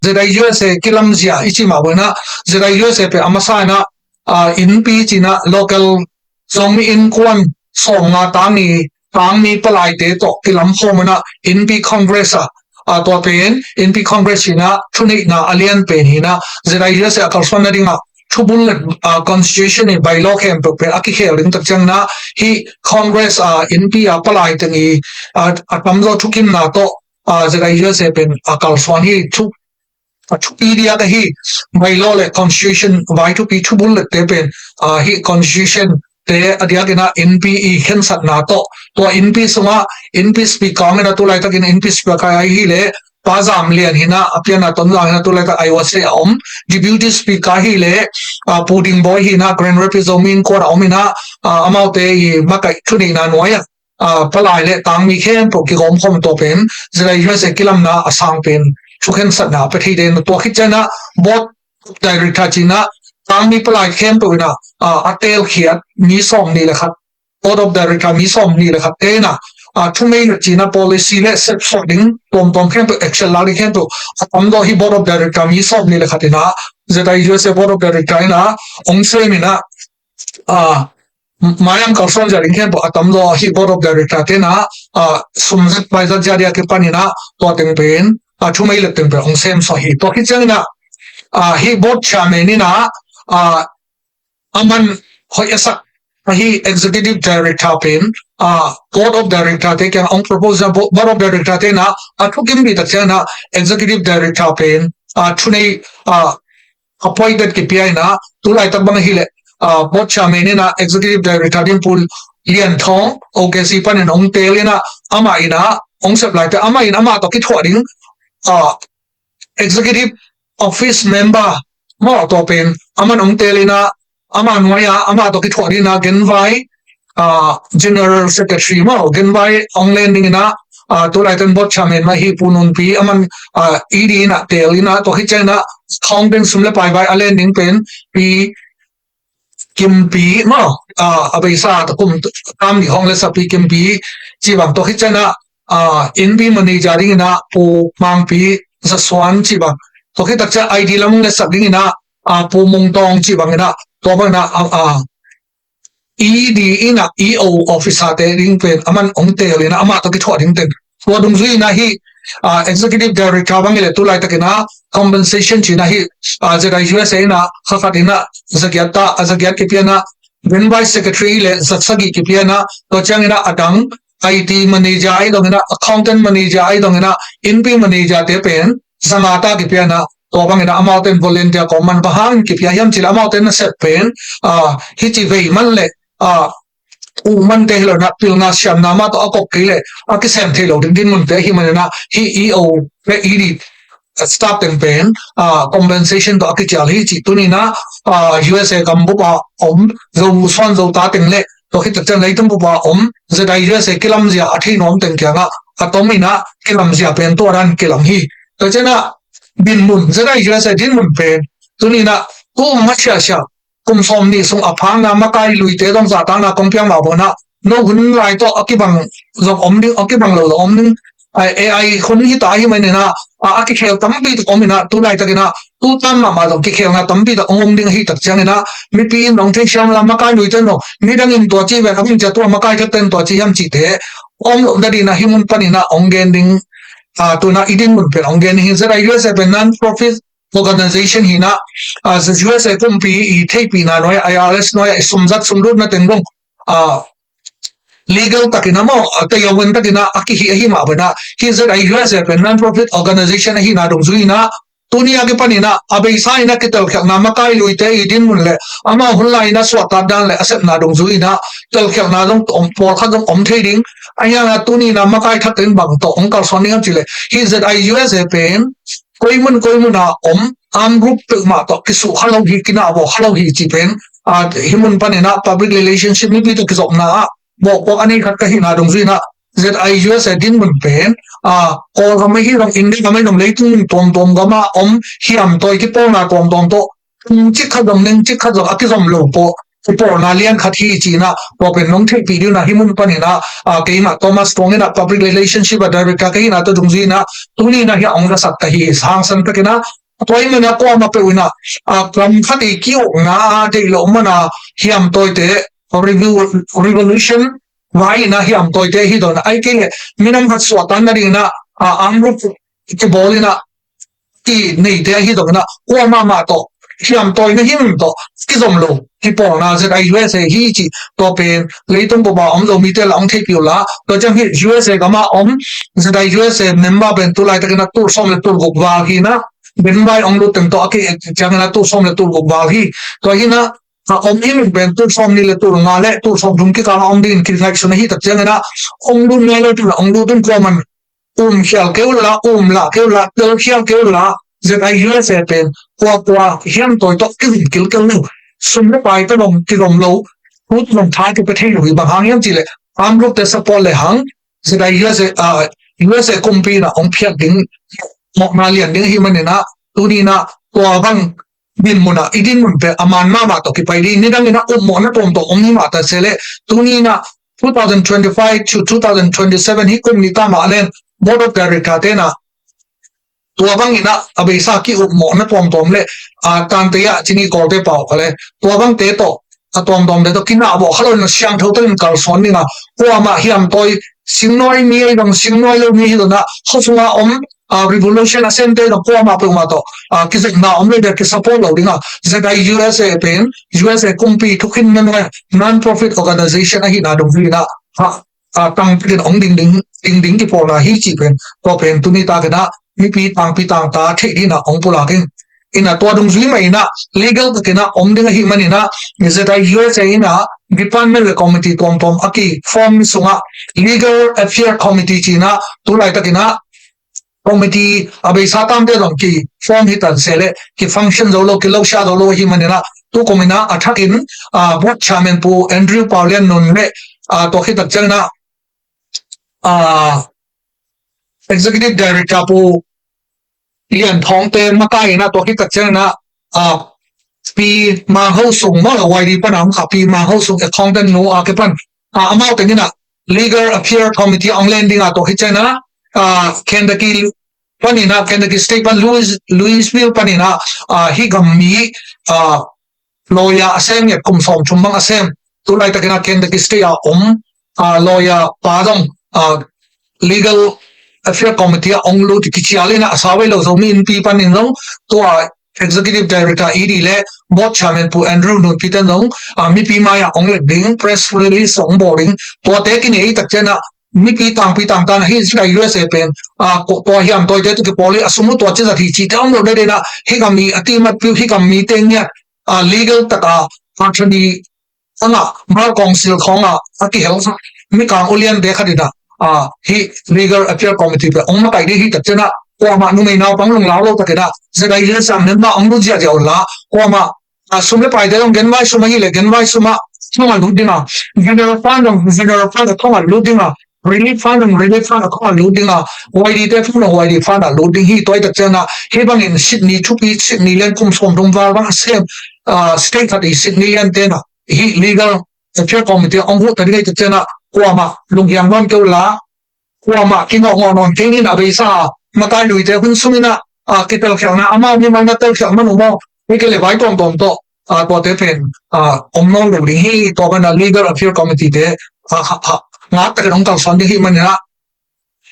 zai USA kilam zia ichi ma bona zai USA pe amasa na in pi china local zomi in kwan songa tang ni palai te to kilam homana in pi congress to pen in pi congress na thuni na alien pen hina zai USA kalsona ringa thubul constitution e by law kem pe aki khel ring tak chang na hi congress in pi palai te ni atamzo thukim na to zai USA pen kalsona hi thu Wikipedia the he by law le constitution by to be to bullet te pen he constitution te adiagina NPE hen sat na to NP sunga NP speaker na to lai takin NP speaker hi le pazam lian hina apiana ton la na to lai ta I was say deputy speaker hi le pudding boy hina grand representative ko omina amaute makai thuni na noya palai le tang mi khem po ki gom khom to pen zai se kilam na asang pen chukhen satna pathi den to khichana bot director china tangmi palai khem to na atel khiat mi som ni la khat board of director mi som ni la khat te na thumei china policy le set sorting tom khem to action la khem to amdo hi board of director mi som ni la khat na zeta USA board of director na ongse mi na mayam kalson jaring khem to atamdo hi board of director te na sumzat pai za jaria ke panina to teng pen thumei le teng pe ong sem so hi to hi changna hi board chairman ni na aman hoyasa hi executive director pen board of director te kan ong propose board of director te na thukim bi ta chana executive director pen thunei appointed KPI na tulai tak bang hi le board chairman ni na executive director din pul lian thong OKC pan ong te le na ama ina ong sep lai te ama in ama to ki thwa ding executive office member mo to pen aman ong telina ama noya ama to ki thori na genwai general secretary mo genwai ong landing na to lai ten bot chairman ma hi punun pi aman ed na telina to hi chana accounting sumle pai bai landing pen pi kim pi mo abaisa to kum kam ni hong le sa pi kim pi chi bang to hi chana in bi manager ring na pu mang pi sa swan chi bang to khi tak cha ID lam le sak ring na pu mong tong chi bang na to bang na ED ina EO officer te ring pen aman ong te le na ama to ki thwa ring ten so dum zui na hi executive director bang le tu lai takina compensation chi na hi zai USA na khafatina zagyat ke piana then vice secretary le zatsagi ke piana to changina adang IT manager ai dong na accountant manager ai dong na NP manager te pen samata ki piana to bang na amount volunteer common bahang ki pia yam chila amount na set pen hi chi vei man le man te lo na pil na sham na ma to akok ke le ki sem the lo din mun te hi man na hi EO le ED staff ten pen compensation to ki chali chi tu ni na USA kambu pa zo swan zo ta ten le to khi tak chang lai tum ba zai USA kilam zia athi nom teng kya nga atomina kilam zia pen to ran kilam hi to chena bin mun zai USA din mun pen tuni na ma sha kum som ni sung aphang na makai lui te dong za ta na kompyang ma bona no hun lai to akibang zo ding akibang lo ding AI khun hi ta hi mai na ki khel tam bi to omina tu lai ta na tu tam ma do ki khel na tam bi da ong ding hi tak chang na mi pi nong the sham la ma kai lui ten no mi dang in to chi ve ka min ja to ma kai ka ten to chi yam chi te da di na hi mun pani na ong gen ding tu na idin mun pe ong gen hi zara USA pe non profit organization hi na as USA kum pi I thei pi na no IRS no sumjat sumrut na ten gong legal takina mo ta yawen takina aki hi ma bana he said US a non-profit organization hi na dong zuina tunia ke panina abai sai na kital khak na makai luite idin mun le ama hunlai na swata dan le asep na dong zuina tel khak na dong om por kha dong om trading aya na tuni na makai thak ten bang to ong kal soning am chile he said US a pen koimun na am group ma to kisu halo hi kina bo halo hi chi pen himun panina public relationship ni bi to kisop na bo ani khat ka hi na dong zuina zet US a din mun pen ko ga mai hi rong indi ga mai dong leitung tom ga ma hiam toy ki po na tom to chi kha dong nen chi kha zo aki zom lo po por na lian khathi china open nong the pi na himun panina ke ma Thomas Strong na public relationship director ke na to dungji na tuni na hi ong sak ta hi sang san ta kina toy me na ko ma pe una kram khati ki o na de lo mana hiam toy te review revolution vai na hiam toy te hi don ai ke minam khat swatan na ri na amru ke bolina ki nei te hi don na ko ma to hiam toy na him to ki zom lo hi por na ze ai USA hi chi to pen leitung bo ba om lo mi te la ong the pi la to chang hi USA ga ma om ze ai USA member ben tu lai ta na tu som le tu go ba hi na ben bai ong lo teng to ke chang na tu som le tu go ba hi to hi na om im ben tu som ni le tu nga le tu som dum ki ka om din ki like so hi ta chang na ong lu ne le tu ong lu dun ko man khial ke la la ke la tel khial ke la ze ai USA pen qua hiam tôi to kil kil nu sum le pai ta long ki long lo put long thai ke pathe lo ba hang yam chi le am lo te support le hang ze dai USA kompi na ong phiat ding mok na lian ding hi manina tu ni na kwa bang bin muna idin mun pe aman ma to ki pai ni dang na mo na tom to ong ni ma ta sele tu ni na 2025 to 2027 hi kum ni ta ma len board of director te na tua bang ina abe sa ki mo na tom le kan te ya chini ko te pau khale tua bang te to tom de to kina bo khalo na siang tho ten kal son ni na ko ma hiam toy singnoi mi ai dong singnoi lo mi hi na khosunga om revolution ascente no ko ma pe ma to ki se na om le de ki support lo dinga ze dai USA pen USA kumpi thukin na non profit organization hi na dong vi na tang pin ong ding ki por na hi chi pen to pen tu ni ta na mi pi tang ta the di na ong pula king ina to dong zui mai na legal ka na om ding hi mani na ze dai USA ina department committee tom aki form sunga legal affair committee china tu lai ta kina committee abe satam de dong ki form hi tan sele ki function zo lo ki lo sha zo lo hi mani na tu komina athakin board chairman pu Andrew Paulian non le to hi tak chang na executive director pu lian thong te makai na to hi tak chang na pi ma ho sung ma la wai di panam kha pi ma ho sung accountant no ke pan amount te ni na legal affair committee on landing to hi chana Kentucky panina Kentucky state pan Louisville panina hi gammi lawyer asem ye kum som chumbang asem tu lai takina Kentucky state lawyer padong legal affair committee ong lu ti chiali na asawe lo so min pi panin long to executive director ed le board chairman pu Andrew no Peter long mi pi ma ya ong le ding press release ong boarding to te ki nei tak chena mi pi tang ta hi sra USA pen ko to hiam to te ki poli asumu to che thi chi tam lo de na he kam mi ati mat pi hi kam mi teng ya legal taka attorney anga mar council khonga aki health mi kang olian de khadina hi legal affair committee pe ong ma kai de hi tak chena ko ma nu mai naw pang long lao lo ta ke da ze dai ye sam ne ma ong lu jia jiao la ko ma sum le pai de long gen mai sum hi le gen mai suma thong lu dinga general fund thong lu dinga relief fund thong lu dinga wai de phung lo wai di fund lu ding hi toi tak chena he bang in Sydney thu pi Sydney len kum som dong war bang sem state at Sydney len te na hi legal affair committee ong hu ta de tak chena ko ma lung yang non ke la ko ma ki ngo non ke ni na be sa ma tai lui te hun sumina ke tel khang na ama ni ma na tel khang ma no mo ke le vai tom to ko te pen om no lu hi to na legal affair committee te nga ta rong kal son hi man na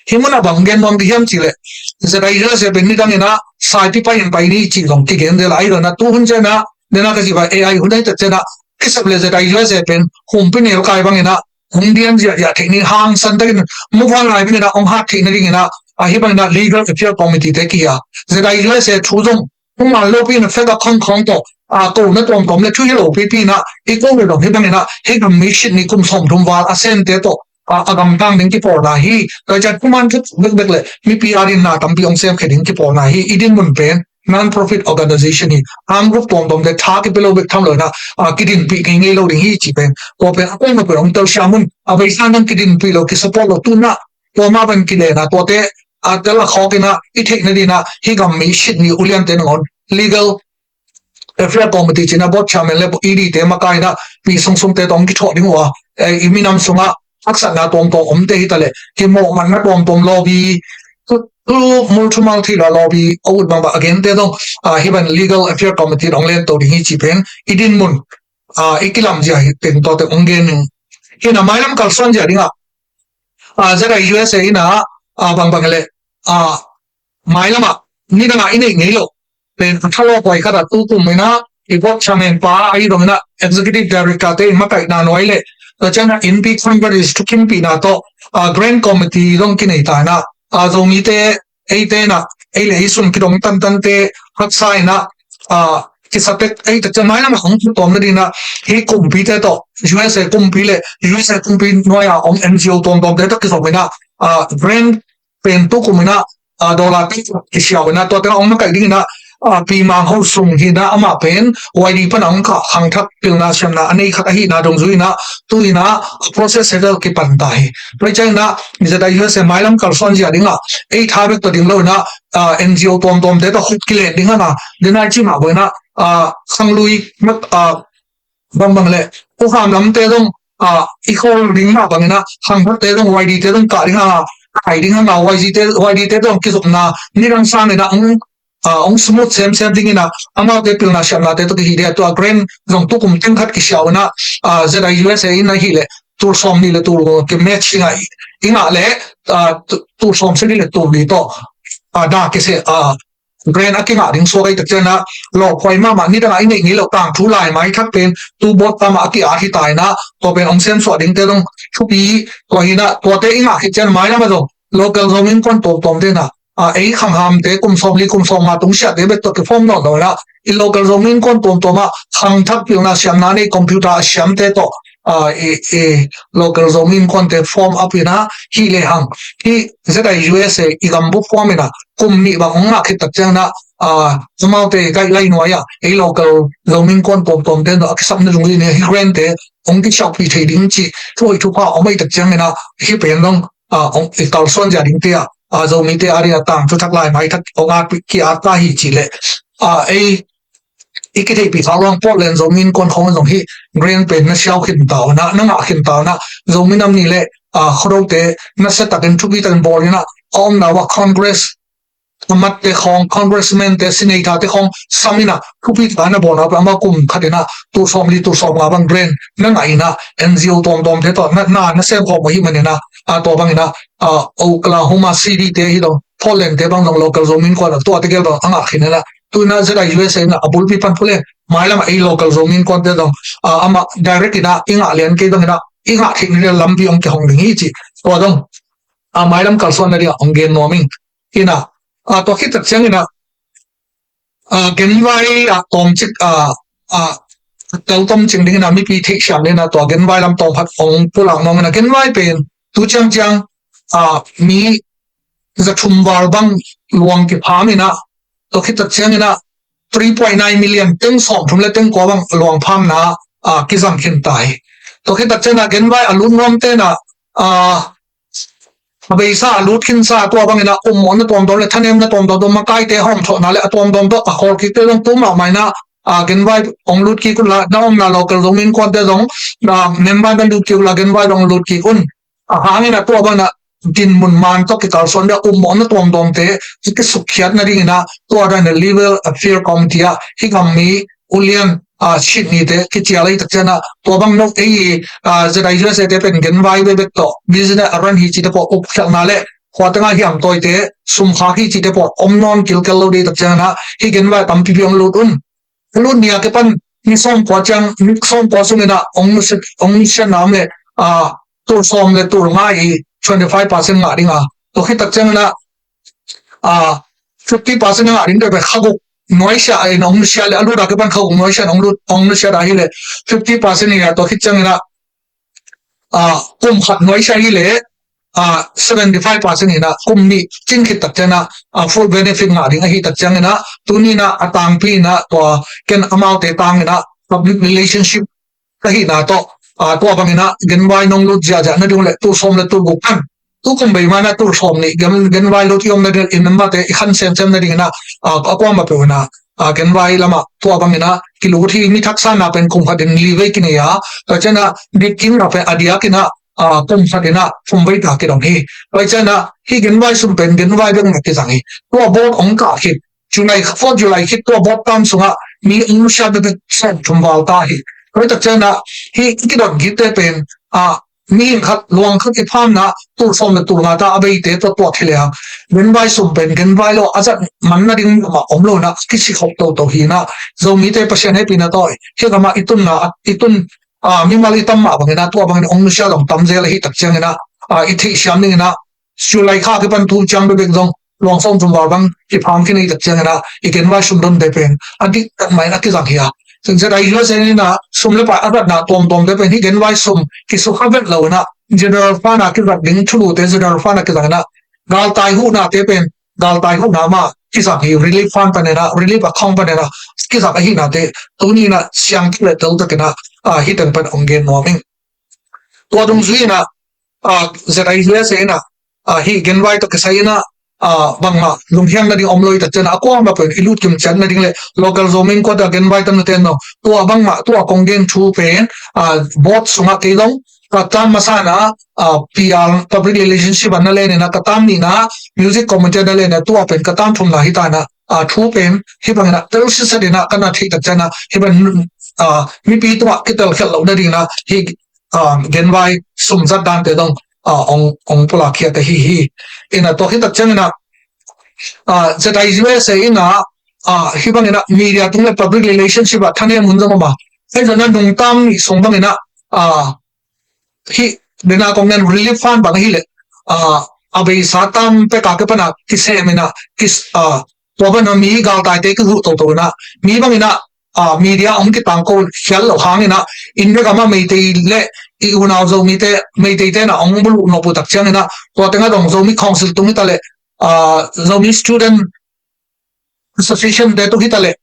himuna bang gen nom bi hem chi le ze dai ra se ben ni dang na sai pi pa yin pai ni chi long ki gen de lai na tu hun je na de na ka ji ba AI hun dai ta che na ke sab le ze dai ra se pen hum pi ne kai bang na Indian ya technique hang san ta move on lai bi na ong ha thi na ring na hi bang na legal affair committee te ki ya ze dai ra se thu jong hum ma lo pi na fe ka khong to ko na tom le thu hi lo pi na i ko le lo hi bang na he gam mi shit ni kum som dum wal asen te to agam tang ding ki por na hi ka chat kuman ki bek le mi pi arin na tam pi ong sem kheding ki por na hi idin mun pen non profit organization hi am group tom de tha ki belo bek tham lo na kidin pi ki ngai lo ding hi chi pen ko pe ko ma ong tel shamun abai san kidin pi lo ki support lo tu na to ma ban ki le na to te atela kho ki na I thek na di na hi gam mi shit ni ulian te ngon legal affair committee china board chairman le ed te makai na pi song te tong ki tho ding wa iminam sunga aksa na tom to om te hi tale ki mo man na tom lobby multi lobby old bang again te dong hiban legal affair committee ong len to ding hi chi pen idin mun ikilam ja hi pen to te ongen hina mailam kalson ja dinga zara USA ina bang le mailama ni na ine ngelo pen thalo koi kara tu mina ibot chamen pa ai domina executive director te makai na noile to chana impeachment is to kimpi na to grand committee dong kinai ta na zomi te eite na ele isun kidong tan te hatsai na ki sapet ai ta chamai na hong tom na dina he kumpi te to USA kumpi le USA kumpi noya om NGO tom te to ki somina grand pen to kumina dollar ki xiao na to te ong makai ding na pi mang ho sung hi na ama pen wai pan ang kha hang thak pil na sem na anei kha hi na dong zui na tu ina process settle ki pan ta hi pai chai na mi da US mailam kal son ji adinga ei thabek to ding lo na NGO tom de to hut ki le ding na dina chi ma boina sang lui mak bang le ko ham lam te dong i khol ding na bang na hang thak te dong wai di te dong ka ding ha ai ding na wai di te dong ki zup na ni rang sang na ông smooth xem tiếng na ama cái pil na xem na te to hi de to grand dòng tu kum teng khat ki xiao na zera USA na hi le tur som ni le tur ke match ngai inga le tur som se ni le tur ni to da ke se grand akinga ding so kai tak chana lo khoi ma ni da ai nei lo tang thu lai mai thak pen tu bot pa ma ki a hi tai na to pen ong sem so ding te dong chu pi ko hi na to te inga ki chen mai na ma do local zoning kon tom de na ấy khang ham te kum som ma tung sha te bet to ke form no do la in local zoning kon tom ma khang thak pil na siam na nei computer siam te to local zoning kon te form up ina hi le hang hi zeta USA igam bu form ina kum ni ba ong ma khit tak chang na zumau te kai lai no ya ei local zoning kon tom te no aksam na jung ni hi grant te ong ki chau pi thei ding chi thoi thu pa ong mai tak chang ina hi pen dong ong kal son ja ding te zo mi te ari tang chu thak lai mai thak onga ki ata hi chi le ei ikite pi thalong Portland zo min kon khong zo hi green pen na xiao khin taw na nga khin taw na zo min nam ni le khoro te na se takin thu pi tan bol na om na wa congress amat te khong congressman te senator te khong samina thu pi ta na bol na ma kum khatina tu som la bang green na ngai na NGO tom te to na se kho mo hi manena to bang ina Oklahoma City te hi dong Portland te bang dong local zoning ko to te gel dong anga khinela tu na zera USA na abul pi pan phule mailam ai local zoning ko te dong ama direct ina inga len ke dong ina inga khin lam pi ong ke hong ring hi chi to dong mailam kalson na ria ong gen noming ina to khit tak chang ina genwai tom chik tel tom ching ding na mi pi thik sham le na to genwai lam tom phat ong pulang no na genwai pen tu chang mi za thumwal bang luang ki phamina to khit tak chang ina 3.9 million teng som thum le teng ko bang luang pham na ki zam khin tai to khit tak chana genwai alun nom te na bây sa lút kinh sa tua bang ina mon na tom dom le thanem na tom dom ma kai te hom tho na le tom dom to a khol ki te dong tu ma mai na gen vai ong lut ki kun la na om na local zoning kon te dong na member ban du ki la gen vai dong lut ki kun hangin na tua bang na din mun man to ki kal son da mon na tom dom te ki sukhiat na ring na tua da na legal affair committee hi gam mi ulian shit ni te ki chialai tak chana to bang no ei zai jira se te pen gen vai be to business aran hi chi te po up khal na le khwatanga hiam toy te sum kha hi chi te po omnon kil lo de tak chana hi gen vai tam pi piang lutun lun nia ke pan ni som po chang ni som po sung na ong se nam le tu som le tu nga i 25% nga ringa to khi tak chang na 50% nga ring de be khagu noisha ai nong sha le alu da ke ban khau noisha nong sha da hi le 50% ni to khit chang na kum khat noisha hi le 75% ni na kum ni chin khit tak chana full benefit nga ding hi tak chang na tu ni na atang pi na to ken amount te tang na public relationship ka hi na to bang na gen wai nong lut ja na ding le tu som le tu bu kan tu kum bai mana tu som ni gen wai lut yom na in ma te khan sem na ding na akwa ma pe na gen wai lama to bang na kilo thi mi thak sa na pen kum khatin live ki ne ya chana dikim na pe adia kina kum khatina phumbai ta ki dong hi chana hi genwai sum pen genwai dong na ki zangi to bot ong ka hi July 4 July hit to bot tam sunga mi sha de sen thumbal ta hi ta chana hi ki dong gi te pen mi khat luang khat ki pham na tu som na tu nga ta abai te to thilea genwai sum pen genwai lo azat man na ding ma om lo na ki si khop to hi na zo mi te pasien he pina toy he ga ma itun mi mali tam ma bang na to bang ong sha long tam zel hi tak chang na I thi sham ning na su lai kha ke pan tu chang be beng jong long som zum bang ki pham ki nei tak chang na I genwai sum don de pen ati tak mai na ki jang hiyaซึ่งจะได้รู้เช่นนะสมเลปะอันนั้นตอมได้เป็นที่เห็นไว้สมที่สุขภาพเรานะ general ฟ้านักกิจการดิ้งทุลุเต general ฟ้านักกิจการนะกาลตายหูนะเตเป็นกาลตายหูนะมาที่สักที่ relief fund ปนนะ relief account ปนนะกิจการที่นะเตตัวนี้นะเสียงที่เราเจอกันนะฮิตเป็นเป็นองค์เงินมอมิงตัวตรงนี้นะจะได้รู้เช่นนะฮิเงินไว้ตัวกิจการนะบางมาลุงเฮียงนั่นเองอมลอยแต่เจนะก็มาเป็นอิลุดกิมจันนั่นเองเลย local zoning ก็ได้เงินไว้ตั้งแต่นั้นตัวบางมาตัวกองเงินชูเป็นบอสสุนัขที่ลงก็ตามมาซะนะPR public relationship นั่นเลยนะก็ตามนี่นะ music commentary นั่นเลยนะตัวเป็นก็ตามทุ่มนะฮิตานะชูเป็นฮิบังนะแต่รู้สึกนะกันนะที่แต่เจนะฮิบันมีปีตัวคิดแต่ละขั้นเราได้ดีนะฮิเงินไว้สุ่มจัดดันแต่ต้ององปลาเขียแต่ฮีอินะตัวที่ตัดเจนนะจะได้ยินเสียงนะฮิบังนะมีเดียตรงนี้ public relationship ท่านเนี่ยมุ่งจะมาไอ้เจ้านั้นนุ่งตามนี่ส่งบังนะฮิเดินกองเงิน relief fund บางฮิเลยอาไปสาตามไปกากปนะที่เซมินะที่ตัวมันมีกาลตายเตก็รู้ตัวนะมีบางนะมีเดียองค์ต่างคนเขียนหลอกหางนะอินเดียก็มาไม่ได้เละอีกคนเอาโจมีแต่ไม่ได้แต่นะองค์บุรุษนบุตักเชียงนะตัวแต่งก็ต้องโจมีคอนซัลท์ตรงนี้ตะเละโจมี student association เดตุที่ตะเละ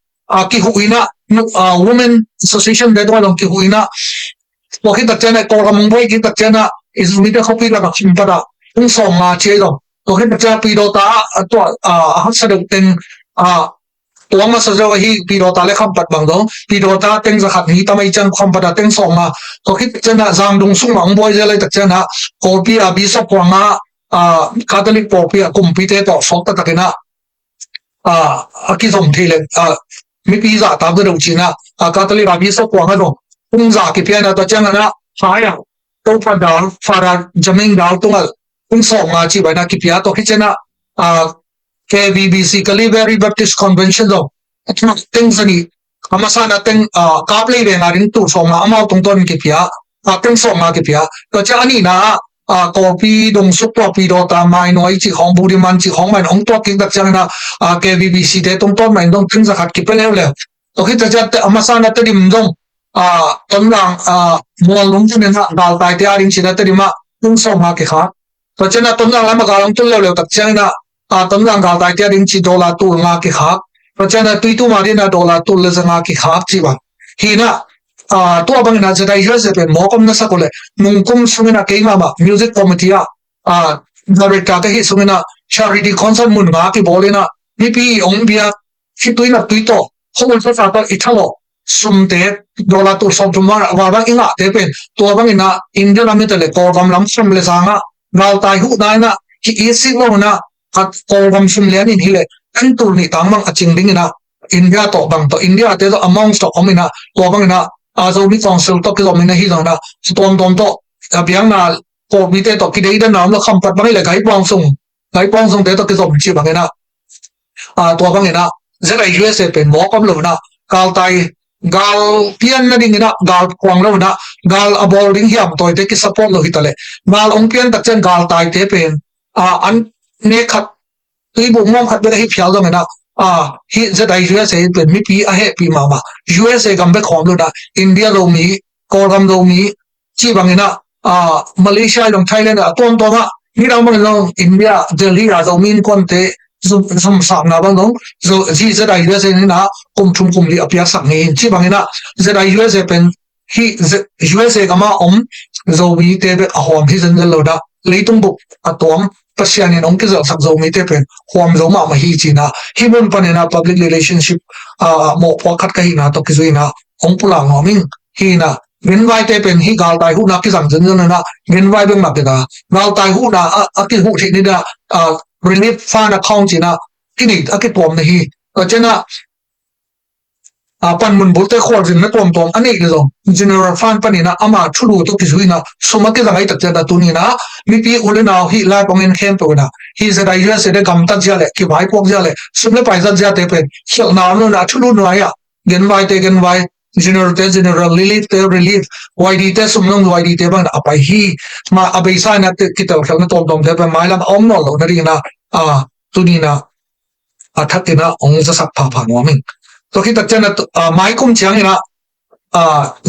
กี่หุยนะwomen association เดตุว่าลงกี่หุยนะตัวที่ตักเชียงเนี่ยตัวกำลังไปกี่ตักเชียงนะอิสมีแต่เขาปีละกับชิมปะดาต้องส่งมาเชียร์ตัวที่ตักเชียงปีโดตาตัวฮัสเดตเป็นตัวมาสจะว่าฮีปีโดตาเล็กคำปัดบางดงปีโดตาเต็งจะขัดนี้ทำไมจังคำปัดเต็งส่งมาตัวคิดเจนะจางดงสุ่งหวังบอยจะเลยตัดเจนะโคปีบิสกวางคาทอลิกโปปีกุมปีเตต่อฟอกตะกันนะคิดสมทีเลยมีปีจ่าตามตัวจีนะคาทอลิกบิสกวางก็ดงปุ่งจ่ากี่เพียนะตัวเจนะนะหายตัวฟันดาวฟาราจมิงดาวตัวปุ่งส่งมาจีไปนะกี่เพียตัวคิดเจนะ KBBC Calvary Baptist Convention ดอกตึงสนิอามาสานะตึงกาบเลยเรื่องอะไรตัวส่งมาอามาตรงต้นกี่เพียตึงส่งมากี่เพียก็จะอันนี้นะกอปีดงสุกตัวปีโดตามไม่น้อยจีของบุรีมันจีของมันองตัวกินดักจังนะKBBC เดตรงต้นมันต้องตึงสักขัดกี่เป็นแล้วตัวที่จะอามาสานะตึงดงต้นหลังมวลลุงจะเนี่ยนะดาวตายที่อารินชินะตึงมาตึงส่งมากี่ขาตัวเจ้าต้นหลังแล้วมาการลงตึงเร็วๆดักจังนะตำรวจกาลตายที่ดินชี$ตัวงาคิขับเพราะฉะนั้นตุยตัวมาดีนะ$ตัวเลยจะงาคิขับจีบฮีนะตัวบางนะจะได้เยอะจะเป็นหมอกำนักสักเลยนุ่งคุ้มสุนัขเก่งมากมิวสิกคอมมิตี้ดาริกาที่สุนัขชาริตี้คอนเสิร์ตมุนงาคิบอลเลยนะนี่พี่องค์เบียคิดตุยนะตุยโตเขาเป็นภาษาตัวอิตาลีสุมเตะ$ตัวสองจุดว่าบางอิงะเตเป็นตัวบางนะอินเดียนามิตรเลยกอลกำลังสมเลสางะกาลตายหุได้นะที่อีสิโลนะกอลกำสุมเลียนี่เลยอันตัวนี้ต่างบางจริงดิ้งนะอินเดียต่อบางตัวอินเดียเตะตัว among ตัวอเมนะตัวบางนะจะมีคอนซัลท์ตัวที่อเมนะที่ตรงนั้นตัวตัวเพียงนะตัวมีเตะตัวคิดได้ยินนะแล้วคำปัดบางเลยไกด์ปองส่งเตะตัวที่อเมนะบางนะตัวบางนะจะได้ USA เป็นหมอกำลังนะกาลไตกาลเพียนนั่นดิ้งนะกาลกวางแล้วนะกาลอบอลดิ้งเหี่ยมตัวเตะที่ support เราฮิตเลยกาลองเพียนตัดเช่นกาลไตเตะเป็นอันเนี่ยขัดที่บุ้งมองขัดไปได้ที่เพียวตรงนั้นที่จะได้ USA เป็นมีปีปีมา USA กำไปของเลยนะอินเดียเรามีกอลกัมเรามีที่บางนะมาเลเซียลงไทยเลยนะตัวนะนี่เราบางเราอินเดียเดลีเรามีคนเตะสมศักดิ์นะบางน้องที่จะได้ USA นี่นะกลุ่มที่อภิษัทนี้ที่บางนะจะได้ USA เป็นที่ USA ก็มาเรามีเตะหอมที่จะเราได้เลยต้องบุกตัว pasian in ong kizal sak zo mi te pen huam zo ma hi china hi mun panena public relationship mo pakhat ka hi na to kizuina ong pula ngoming hi na gen vai te pen hi gal tai hu na ki sang zen na gen vai beng na te da gal tai hu na ki hu thi ni da relief fund account china kini ki tom na hi chena pan mun bolte khor jin na tom ane ki zo general fund panina ama thulu to kizuina suma ke zangai tak da tunina mi pi ule na hi la pongin khem to na hi se dai se de gam tak ja le ki vai pok ja le sumle pai ja te pen khel na no na thulu no ya gen vai general relief YD te sumnong YD te bang apai hi ma abai sa na te kital khel na tom te pen mai lam om no lo na ri na tunina thatina ong za sak pha no min to khi tak chana mai kum chiang ina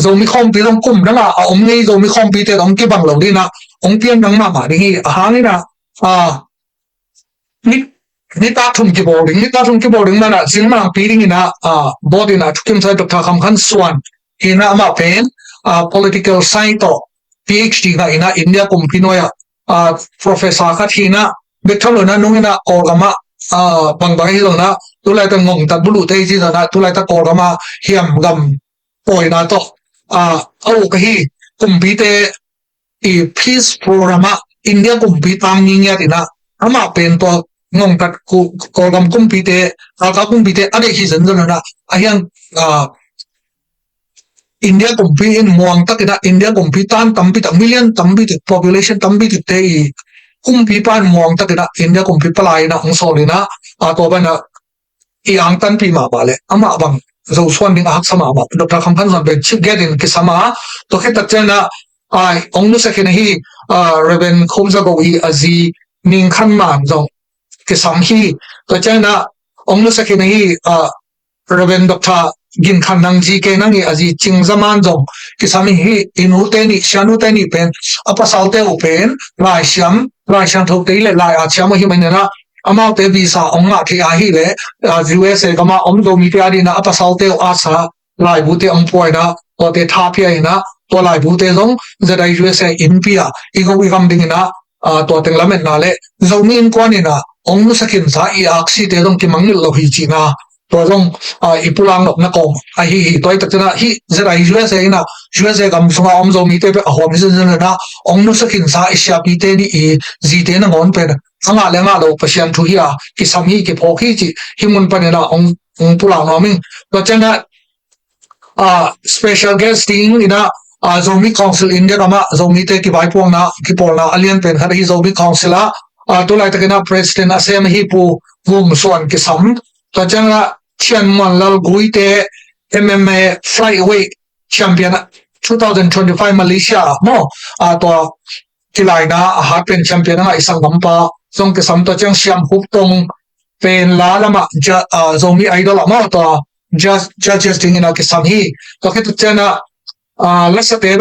zomi khom pi dong kum danga om nei zomi khom pi te dong ki bang lo di na ong pian dang ma ri ha ni na ni ta thum ki boarding na sin ma pi ring ina body na thukim sai dr kham khan swan ina ma pen political science to PhD na ina India kum pinoya professor kha thina bethalo na nungina orgama bang hi na tu lai ta ngong ta bulu te ji na tu lai ta orgama hiam gam poi na to au ka hi kum pi te peace program India kum pi tam ni nya tina ama pen to ngong tat ko gam kum pi te ka kum pi te ade hi zen na ahyang India kum pi in muang ta kina India kum pi tan tam pi ta million tam pi population tam pi te kum pi pan muang ta kina India kum pi palai na ong solina to ba na yang tan pi ma ba le ama bang zo swan ding hak sama ma dr khampan zon be chip get in ki sama to khe tak chana ong nu sakhe hi Reverend Khomza go hi azi ning khan man zong ki sam hi to chana ong nu sakhe hi Reverend Dr gin khan nang ji ke nang azi ching zaman zong ki sam hi inu te ni shanu te ni pen apa salte open lai sham thok te le lai a chama hi manena amao te visa onga ke a hi le USA kama om do mi te ari na apa salte a sa lai bu te ong poi na o te tha pia ina to lai bu te zong za dai USA in pia i go wi gam ding na to teng lamet na le zo min ko ni na ong nu sakin sa i aksi te zong ki mangil lo hi chi na to zong ipulang nok na kom hi toy tak na hi za dai USA gam sunga om zo mi te pe hom ni zan na ong nu sakin sa isya pi te ni i ji te na ngon pe anga le nga lo pasian thu hi ki sam hi ki phok hi chi himun panena ong pulang no min to changa special guesting ina Zomi Council India kama Zomi te ki vai pong na ki pol na alien pen har hi Zomi Council to lai ta kena president asem hi pu vum swan ki sam to changa chian man lal gui te MMA flyweight champion 2025 Malaysia mo to tilai na hat pen champion nga isang gampa song ki sam to chang siam hup tong pen la lama Zomi idol mo to judges ding ina ki sam hi to ke to chana let's say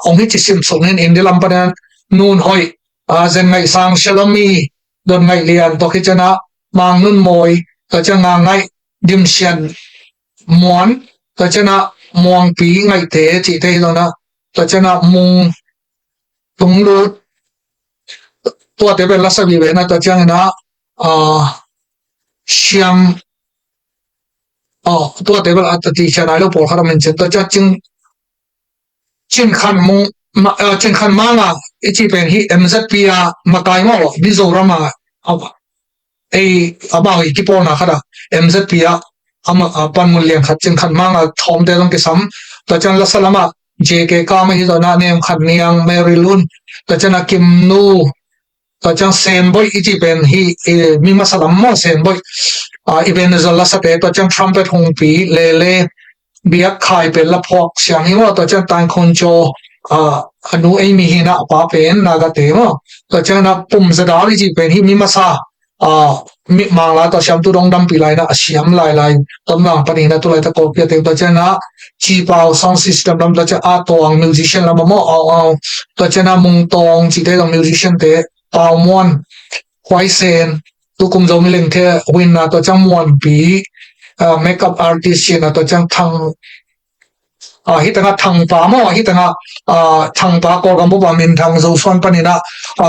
ong hi chisim sonen indi lampanan nun hoi zen ngai sang shalomi don ngai lian to ki chana mang nun moi to changa ngai dim sian muan to chana muang pi ngai te chi te lo na to chana mung tung lu to te be la sa bi ve na to chang na siam to te be at ti chana lo por khara men chen to cha chin khan manga ichi pen hi MZP makai mo Mizoram aba ki por na khada MZP ama pan mulyan khat chin khan manga thom de long ke sam to chan la salama JK ka ma hi na nem khat niang Marilun to chan kim nu to chan sen boy ichi pen hi mi masalam mo sen boy event is la sa te to chan trumpet hong pi le biak khai pe la phok siang hi mo to chan tan khon cho anu ai mi hina pa pen na ga te mo to chan na pum za da ri ji pen hi mi masa mi mang la to siam tu dong dam pi lai na siam lai tom na pa ni na tu lai ta ko pia te to chan na chi pao sound system dam to chan a tong musician la mo to chan na mung tong chi te dong musician te pao mon khwai sen tu kum zo mi leng the win na to chan mon pi makeup artist na to chang thang hi tanga thang pa mo hi tanga thang pa ko gam ba min thang zo swan panina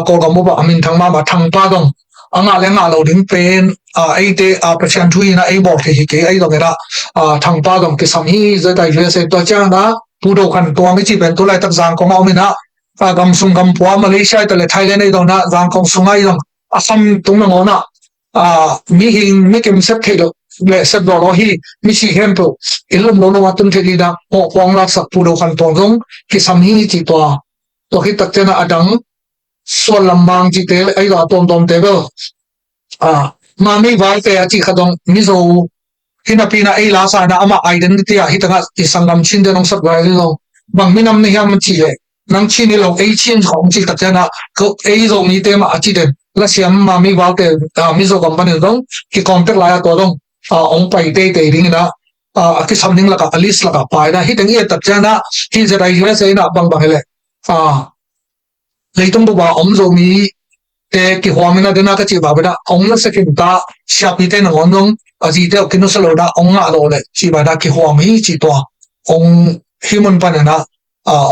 ko gam ba amin thang ma thang pa dong anga le nga lo ding pen ai te passion thui na ai bo ke ke ai dong era thang pa dong ke sam hi za dai je se to chang na pu do khan to mi chi ben to lai tak jang ko ma mi na gam sung gam pwa Malaysia ta le Thailand ai dong na jang kong sung ai dong asam tung na ngona mi hing mi kem sep thelo le sep do lo hi mi si hem to ilum lo no matun theli da ho pong la sak pu do khan tong dong ki sam hi chi to hi tak te na adang so lambang chi te ai da tom tom te go ma mi vai te chi khadong mi zo hina pina ai la sa na ama identity a hitanga isangam chin de nong sak vai lo bang mi nam ni ham chi le nang chi ni lo ai chin khong chi tak te na ko ai zo ni te ma chi de la siam ma mi vai te mi zo gam ban dong ki contact la ya to dong ong pai te te ding na ki samning la ka alis la ka pai na hitang ye tak chana hi za dai US na bang bang le leitung bu ba om zo mi te ki hwamina de na ka chi ba ba ong la sekin ta shapi te na ngon dong aji te kinu salo da ong nga lo le chi ba da ki hwami chi to ong human pan na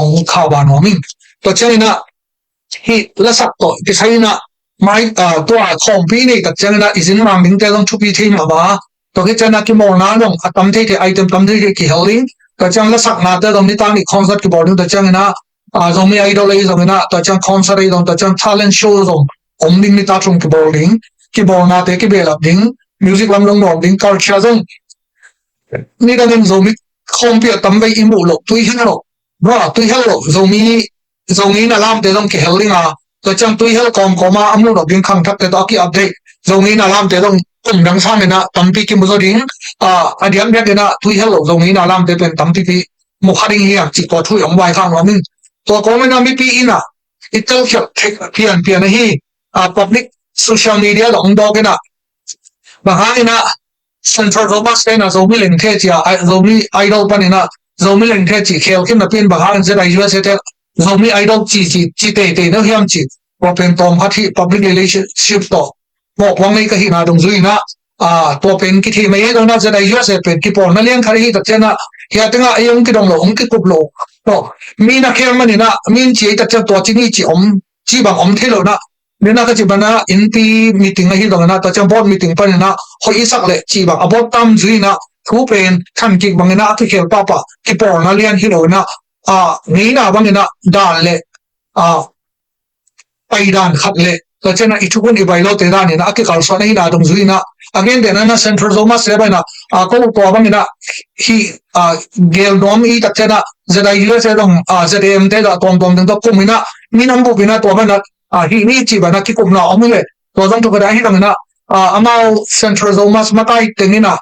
ong kha ba no min to chana hi la sak to ki sai na mai to khom pi nei tak chana izin ma ming te long chu pi the ma ba to ki chana ki mo na long atam the item tam the ki holding to chang la sak na te dom ni tang ni concert ki boarding to chang na zomi idol ai zomi na to chang concert ai dong to chang talent show dong om ding ni ta chung ki boarding ki bor na te ki bel up ding music lam long dong ding culture dong ni da ding zomi khom pi tam bai imu lo tui han lo ba tui hel lo zomi na lam te dong ki holding to chang tui hel kom koma amu lo ding khang thak te to ki update zomi na lam te dong kum dang sang na tampi ki muzo ding adiam ya na tui hel lo zomi na lam te pen tampi pi mo kharing hi chi ko thui ong wai khang lo min to ko me na mi pi ina itel khyak thek pian pian hi public social media long do ke na ba ha ina central thomas ke na zomi leng the chi zomi idol pan ina zomi leng the chi khel kim na pin ba ha ze dai US te zomi idol chi te no hiam chi pro pen tom hathi public relationship to mo pong nei ka hi na dong zui na to pen ki thi mai do na ze dai US pen ki por na liang khari hi tak chena hi atanga ayong ki dong lo ong ki kup lo to mi na khel mani na min chi ta cha to chi ni chi om chi bang om thelo na ni na ka chi bana in pi meeting hi dong na ta cha board meeting pan na hoi isak le chi bang abot tam zui na thu pen khan ki bang na ki khel pa ki por na lian hi lo na ni na bang na dan le pai dan khat le to chena ichukun I bai lo te dan na ki kal so na hi na dong zui na again de na central zoma se bai na ko to bang na hi gel dom I tak chena zada US dong ZM te da tom tom ding to kumina minam bu bina to bana hi ni chi bana ki kumna omule to dong to ga hi dong na amao central zoma makai tengina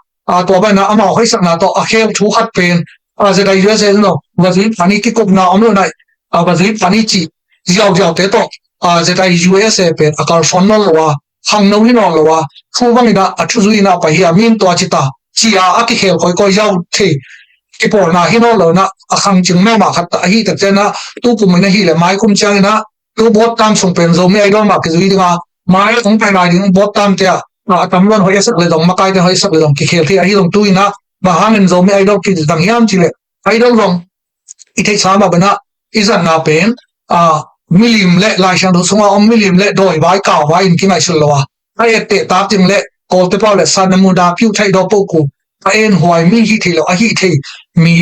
to bana amao hoi sak na to a hel thu khat pen zada US no wazi pani ki kumna omule na wazi pani chi jiao jiao te to zada US pen akal phone no wa hang no hi no wa thu bang ina athu zui na pa hi amin to chita chi a ki hel khoi ko yau the ki por na hi no lo na akhang ching na ma khat hi tak chena tu kum na hi le mai kum chang na tu bot tam sung pen zo mi idol ma ki zui dinga mai ong pai mai ding bot tam te tam lon hoi sak le dong ma kai te hoi sak le dong ki khel thi hi dong tu ina ma hangin zo mi idol ki dang hiam chi le idol dong I thei sa ma bana izan na pen milim le lai shang do sunga om milim le doi vai ka vai in ki ngai sul lo ai te ta ting le ko te pa le san mu da pyu thai do po ku en huai mi hi thi lo a hi thi mi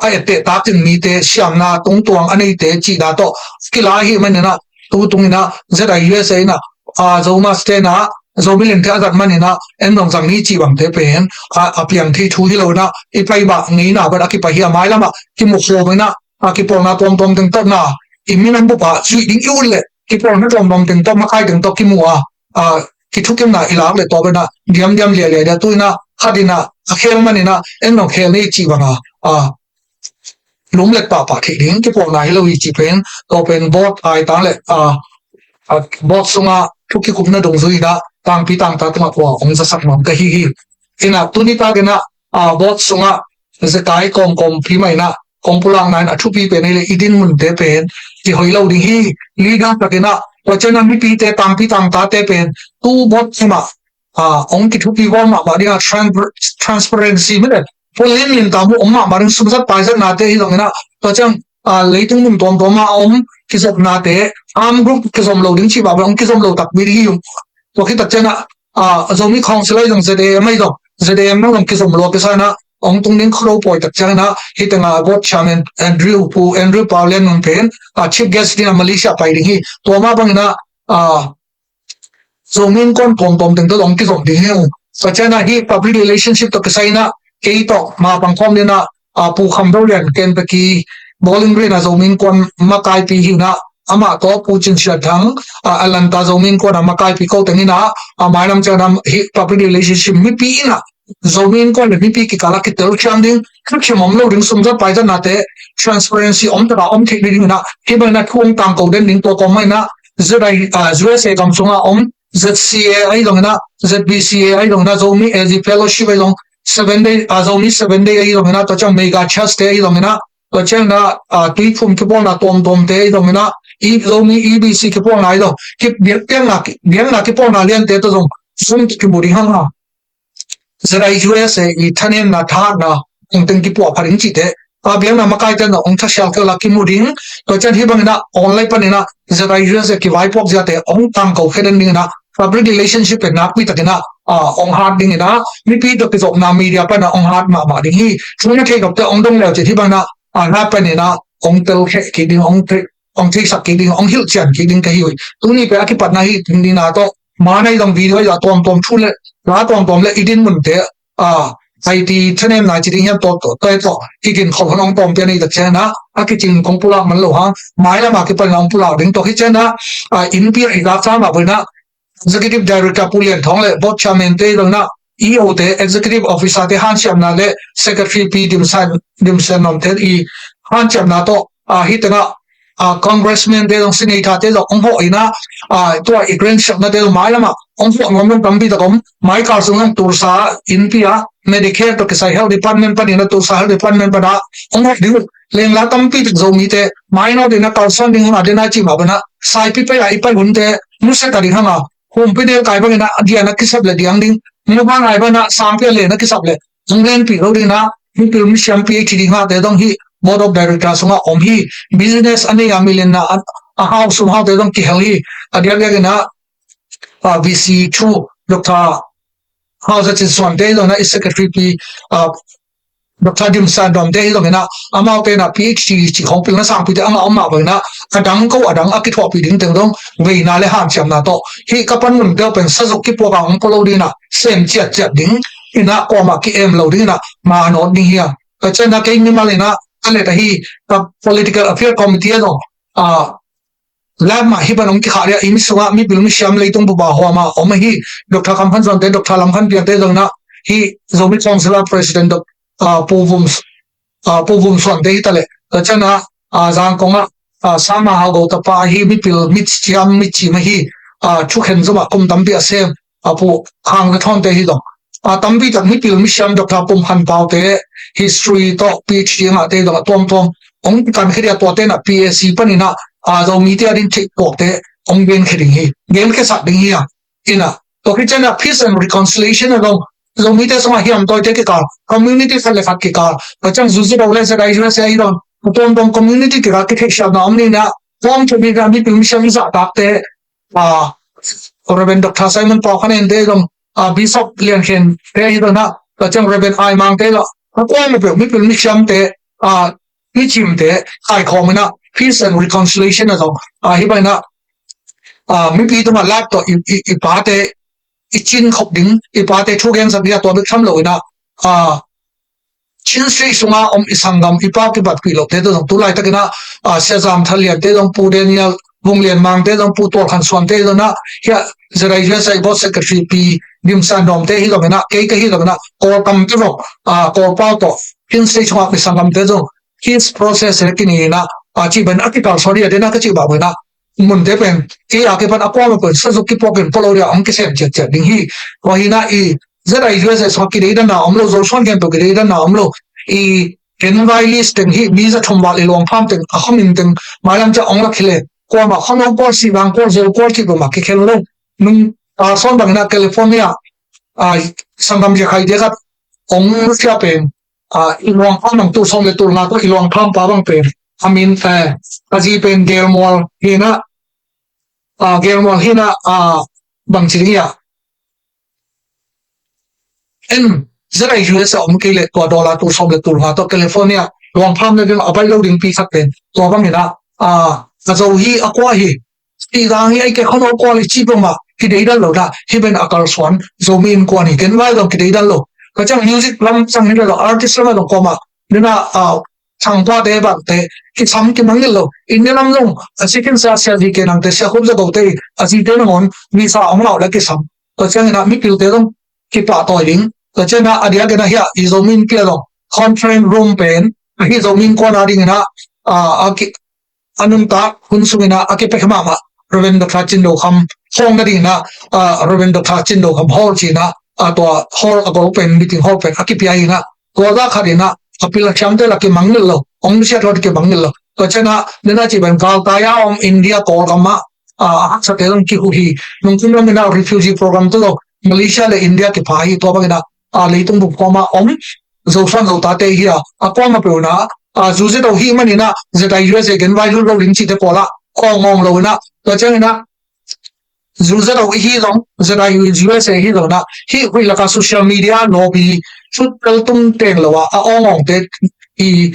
ai te ta tin mi te siam na tung tuang anei te chi da to skila hi man na tu tung na zai USA na zo ma ste na zo million ta dat man na en dong jang ni chi bang te pen piang thi thu hi lo na I pai ba ngi na ba ki pa hi mai lama ki mu kho na ki por na tom tom ting to na I mi nan bu ba zui ding yu le ki por na tom tom ting to ma kai ting to ki mu ki thu kim na ilak le to ba na diam diam le le da tu na hadina khel mani na en no khel ni chi banga lum le pa thi ding ki por na hi lo chi pen to pen bot ai ta le bot sunga thu ki kup na dong zui da tang pi tang ta ma ko ong za sak nom ka hi ina tu ni ta ge na bot sunga ze kai kom kom pi mai na kom pulang nan a thu pi pe nei le idin mun te pen ki hoi lo ding hi li ga ta ge na to chen mi pi te tang pi tang ta te pen tu bot ma ong ki thu pi wa ma ba dia transparency me Polen min tamu omma maring sumsat paisa nate hi dongena to chang leitung num tom ma kisop nate group kisom loading chi ba ong kisom lo tak bi hi to khi tak chana zomi council jong zede mai do zede ma ong kisom lo pesana ong tung ning khlo poi tak chana hitanga board chairman Andrew Paulen on pen chief guest din Malaysia pai ring hi to ma bangna zomin kon tom teng to ong kisom ding hi so chana hi public relationship to kasaina ke to ma pangkhom dina pu kham do lian ken paki bowling green zomin kon makai pi hi na ama to pu chin sia thang alanta zomin kon makai pi ko tengina mainam chanam hi public relationship mi pi na zomin kon mi pi ki kala ki tel kham ding khmom lo ring sum ja pai ja na te transparency om thik ding na hi ba na thung tang ko den ding to ko mai na zai USA kam sunga ZCA ai long na ZBCA ai long na zomi as fellowship ai long 7 day azomi 7 day ai long na to chang mega chas te ai long na to chang na tui phum ki pon na tom te ai long na zomi EBC ki pon ai lo ki biang na ki pon na lian te to zong sum ki buri hang ha zai USA I thanem na tha na ong teng ki po pharing chi te biang na makai te na ong tha shal ka la ki muring to chan hi bang na online panina zai USA ki vai pok ja te ong tang ko kheden ning na public relationship na pi takina ong hard ding na mi pi to ki na media pa na ong hard ma ding hi chuna ke gap te ong dong le che thi bang na na pa ni na ong tel khe ki ding ong thei sak ki ding ong hil chan ki ding ka hi tu ni pe ki pat na hi ni na to ma nai dong video ya tom thu le la tom le idin mun te IT chanem na chi ding ya to ki kin khol hong tom pe ni da chana ki chin kong pula man lo ha mai la ma ki pa long pula ding to hi chana in pi ai da cha ma na executive director pulian thong le board chairman te long na EO te executive officer te han cham na le secretary P dimsan nom te han cham na to hitanga congressman te long senator te lo ong ho ina to igren shap na te mai lama ong ho ngom tam bi ta kom mai kar sung tur sa in pia Medicare to kisai health department pa na tur sa health department pa na ong ho diu leng la tam pi zo mi te mai no de na kar son ding ma de na chi ma bana sai pi pa ai pa hun te mu se ta ri hanga home pe de kai ba na dia na kisap le diang ding mu ba ngai ba na sang pe le na kisap le ngren pi ro de na mi pi mi sham PhD nga te dong hi board of directors sunga hi business ane ya million na house somehow te dong ki heli adia ga na VC2 Dr. House chin swan te lo na secretary P Dr. Dim San Dom te lo na amao te na PhD chi khong pil na sang pi te anga amma ba na adang ko adang aki thwa pi ding teng dong ve na le ham cham na to hi kapan mun te pen sa ki po ga ong ko lo di na sem chat ding ina ko ma ki em lo ding na ma no ding hiya cha na ke ni ma le na ale ta hi political affair committee no lab ma hi banong ki kharia imi sunga mi bil mi sham leitung bu ba ho ma om hi Dr. Kamhan Zon te Dr. Lamkhan Pian te dong na hi zomi council president povum son te tale cha na zang konga sama ha go ta pa hi mi pil mi chiam mi chi ma hi chu khen zoma kum tam bi asem pu hang na thon te hi dong tam bi tak mi pil mi sham Dr. Pum Han Pau te history to PhD nga te dong tom ong kan khria to te na PhD panina zo mi te adin thik to te ong ben khring hi gel ke sa ding hi ina to ki chana peace and reconciliation along zo mi te sama hi am to te ke ka community sa le fat ke ka chang zuzu ro le sa dai jwa sa i don tom community ke ka ke sha na amni na tom to bi ga mi pil mi sham za ta te Reverend Dr. Simon Paul khan en de dong Bishop Lian Chen te hi don na chang Reverend Ai Mang te lo ko mi pil mi sham te mi chim te kai khom na peace and reconciliation na dong hi bai na mi pi to ma lap to I pa te I chin khop ding I pa te thu gen sa bia to bi tham lo na chin sri sunga isangam I pa ki bat pi lo te dong tu lai ta na se jam thalian te dong pu denial bung lian mang te dong pu tor khan swan te dong na ya zerai je sai boss secretary P dim san dom te hi lo na ke hi lo na ko kam te ro ko pa to chin sri sunga isangam te dong his process rekini na chi ban article sorry adena ka chi ba na mun de pen ke a ke pan akwa ma pen sa zo ki po pen polo ria ong ke sem chet ding hi wa hi na I zera I se so ki de na omlo zo shon ken to ki de na omlo I ken vai list ten hi mi za thom ba le long pham ten a khomin ten malam cha ong la khile ko ma khong ko si bang ko zo ko ki ma ke khel lo nung son bang na California sangam je khai de ka ong sia pen iluang pham nang tu som le tur na to iluang pham pa bang pen amin aji pen germol hina bang chiria en zara US om ke le to dollar tu som le tur na to California luang pham le ding abai lo ding pi sak pen to bang ina zo hi akwa hi ti dang hi ke khono quality bama ki dei dal lo da hi ben akal swan zo min kwa ni ken vai lo ki dei dal lo ka chang music lam chang ni lo artist lam lo koma nina chang pa de ba te ki sam ki mang lo in lam long second sa sia di ke nang te sia khum za go te asi te ngon mi sa ong lo la ki sam ka chang na mi pil te dong ki pa to ding ka chang na adia ke na hi zo min ke lo conference room pen hi zo min kwa na ding na anung ta hun sumina ake pe khama ma Ravindra Kachin do kham hong na ding na Ravindra Kachin do kham hol chi na to hol ago pen meeting hol pen aki pi na ko da khadina apila chamte la ke mangil lo ong sia rod ke mangil lo to chana nena chi ban kal ta ya om India ko kama sa te long ki hu hi nung kum ram na refugee program to lo Malaysia le India ke phai to ba na leitung bu koma om zo fan zo ta te hi ko ma pe na zu ze do hi mani na ze ta US gen vai lo ling chi te ko la ko ngong lo na to chang na zu ze do hi long ze ta US hi lo na hi hui la ka social media lobby chút đâu tung tiền là ong ong te i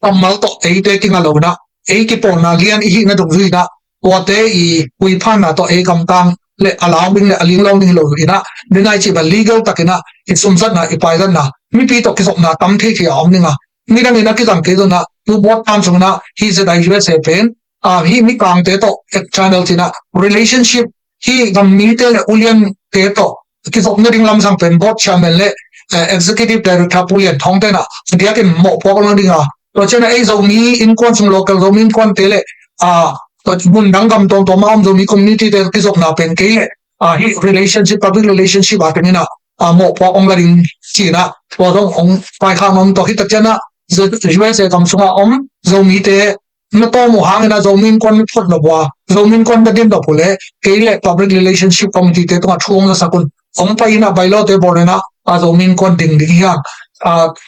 amal to ei te kinga lo na ei ki pon na lian i na dong ri na wa te i wi phan na to ei kam tang le allowing le aling long ni lo ina de nai chi ba legal takina i sum zat na i pai dan na mi pi to ki sok na tam the ki om ni nga ni dang ina ki dang ke do na tu bot tam sung na he is a US pen hi mi kang te to channel tina relationship hi gam mi te le ulian te to ki sok na ding lam sang pen bot channel le executive director pulian thong te na dia ke mo po ko ding to chena ei zo mi in kon sung local zo min kon te le to mun dang gam to ma om zo mi community te ki sok na pen ke hi relationship public relationship atenina mo po ong garing china to dong ong pai khang om to hi ta chena zo US kam sunga om zo mi te na to mo hang na zo min kon phot no bwa zo min kon da din do pule ke le public relationship committee te to thuang na sakun ong pai na bailo te borena zo min kon ding ding hian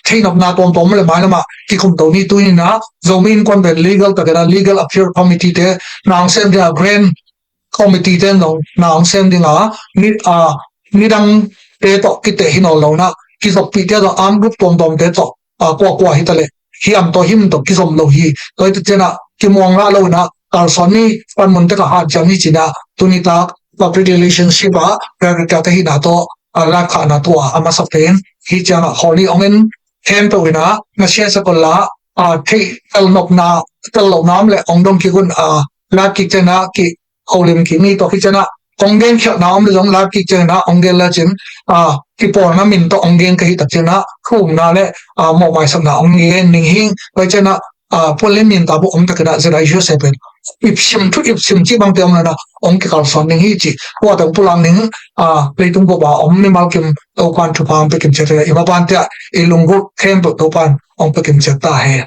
thein of na tom tom le mai ma ki khum to ni tu ni na zo min kon be legal ta gara legal affair committee te nang sem dia grand committee te no nang sem ding ni dang te to ki te hin lo na ki so pi te do am group tom tom te to kwa hi ta le hi am to him to ki som lo hi to te chena ki mong la lo na ar son ni pan mun te ka ha jam ni china tu ni ta public relationship ka te hi na to la kha na to ama sa pen hi chana holi ongen hem to ina na sia sa ko la thei tal nok na tal lo nam le ong dong ki gun la ki chana ki holim ki ni to ki chana onggen khya nam le jong la ki chana onggen la chin ki por na min to onggen ka hi ta chana khum na le mo mai sam na onggen ning hing ko chana polen min ta bu ong ta kana zera ju se pen ip sim chi bang te om na ong ki kal son ning hi chi wa ta pulang ning leitung ko ba om ni mal kim to kwan thu pam pe kim che te ima ban ta ilungu khem to pan ong pe kim che ta he